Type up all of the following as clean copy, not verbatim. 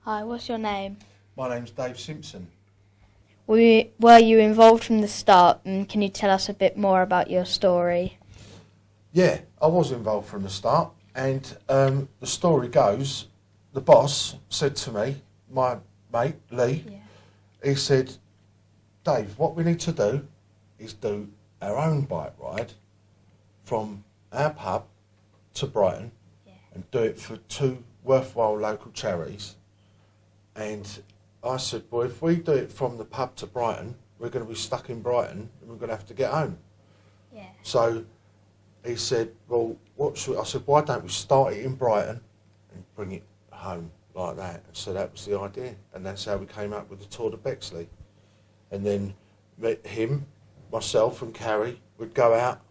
Hi, what's your name? My name's Dave Simpson. Were you involved from the start, and can you tell us a bit more about your story? Yeah, I was involved from the start, and the story goes, the boss said to me, my mate Lee, he said, Dave, what we need to do is do our own bike ride from our pub to Brighton and do it for 2 worthwhile local charities. And I said, well, if we do it from the pub to Brighton, we're going to be stuck in Brighton and we're going to have to get home. Yeah. So he said, well, I said, why don't we start it in Brighton and bring it home like that? And so that was the idea. And that's how we came up with the Tour de Bexley. And then met him, myself and Carrie would go out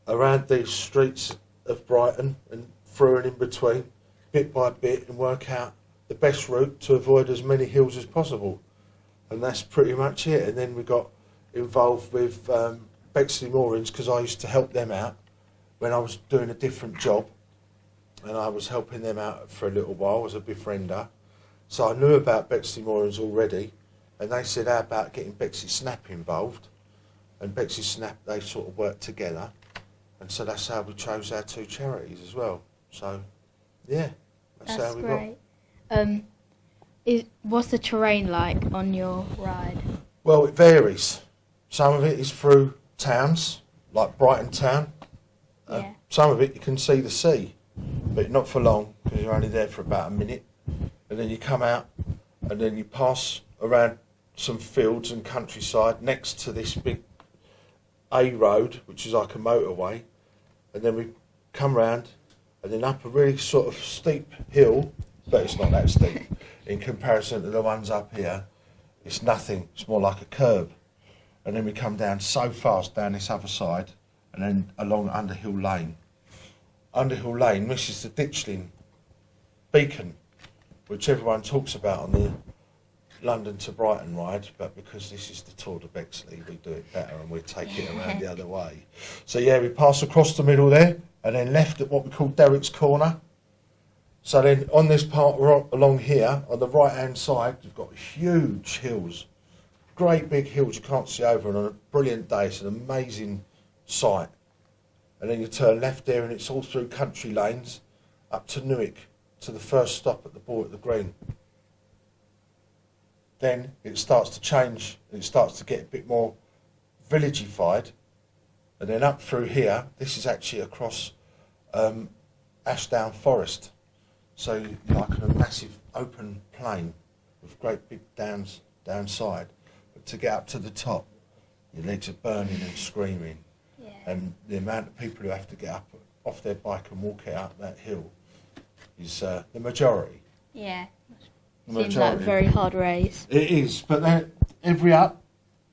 around these streets of Brighton and through and in between, bit by bit, and work out the best route to avoid as many hills as possible. And that's pretty much it. And then we got involved with Bexley Moorings because I used to help them out when I was doing a different job, and I was helping them out for a little while as a befriender. So I knew about Bexley Moorings already, and they said, how about getting Bexley Snap involved? And Bexley Snap, they sort of worked together, and so that's how we chose our 2 charities as well. So, yeah, that's how we great. What's the terrain like on your ride? Well, it varies. Some of it is through towns, like Brighton town. Some of it you can see the sea, but not for long because you're only there for about a minute. And then you come out and then you pass around some fields and countryside next to this big A road, which is like a motorway. And then we come round and then up a really sort of steep hill, but it's not that steep in comparison to the ones up here. It's nothing, it's more like a curb. And then we come down so fast down this other side and then along Underhill Lane. Underhill Lane misses the Ditchling beacon, which everyone talks about on the London to Brighton ride, but because this is the Tour de Bexley, we do it better and we take it around the other way. So yeah, we pass across the middle there and then left at what we call Derrick's Corner. So then on this part along here, on the right hand side, you've got huge hills, great big hills you can't see over, and on a brilliant day it's an amazing sight. And then you turn left there and it's all through country lanes up to Newark, to the first stop at the Ball at the Green. Then it starts to change, it starts to get a bit more villagified, and then up through here, this is actually across Ashdown Forest. So like a massive open plain with great big downside. But to get up to the top, your legs are burning and screaming. Yeah. And the amount of people who have to get up off their bike and walk it up that hill is the majority. Yeah. Seems like a very hard race. It is, but then every up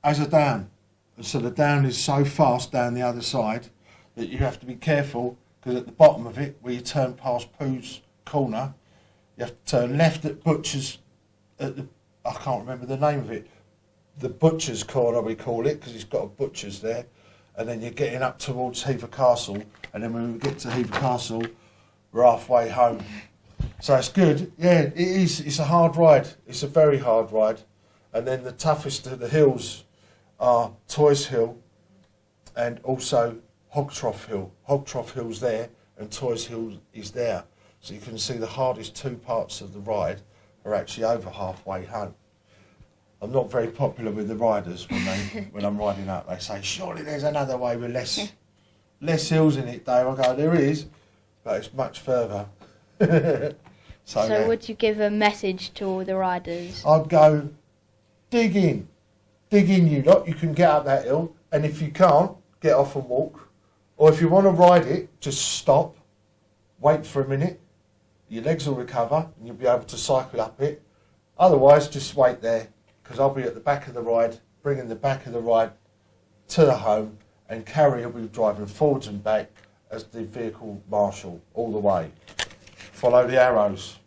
has a down. And so the down is so fast down the other side that you have to be careful, because at the bottom of it, where you turn past Pooh's Corner, you have to turn left at Butcher's, I can't remember the name of it, the Butcher's Corner we call it, because it's got a Butcher's there, and then you're getting up towards Hever Castle, and then when we get to Hever Castle, we're halfway home. So it's good. Yeah, it is. It's a hard ride. It's a very hard ride. And then the toughest of the hills are Toys Hill and also Hogtrough Hill. Hogtrough Hill's there and Toys Hill is there. So you can see the hardest 2 parts of the ride are actually over halfway home. I'm not very popular with the riders when I'm riding up. They say, surely there's another way with less hills in it, Dave. I go, there is, but it's much further. So yeah. Would you give a message to all the riders? I'd go, dig in you lot, you can get up that hill, and if you can't, get off and walk. Or if you want to ride it, just stop, wait for a minute, your legs will recover and you'll be able to cycle up it. Otherwise, just wait there, because I'll be at the back of the ride, bringing the back of the ride to the home, and Carrie will be driving forwards and back as the vehicle marshal all the way. Follow the arrows.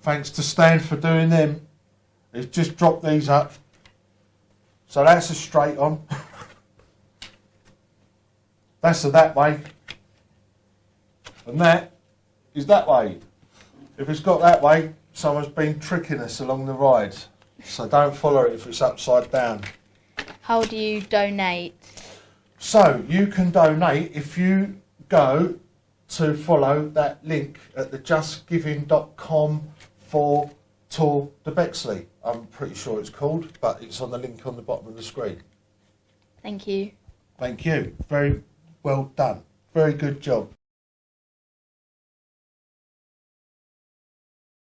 Thanks to Stan for doing them. He's just dropped these up. So that's a straight on. That's a that way. And that is that way. If it's got that way, someone's been tricking us along the ride. So don't follow it if it's upside down. How do you donate? So you can donate if you go to follow that link at the justgiving.com for Tour de Bexley. I'm pretty sure it's called, but it's on the link on the bottom of the screen. Thank you. Thank you. Very well done. Very good job.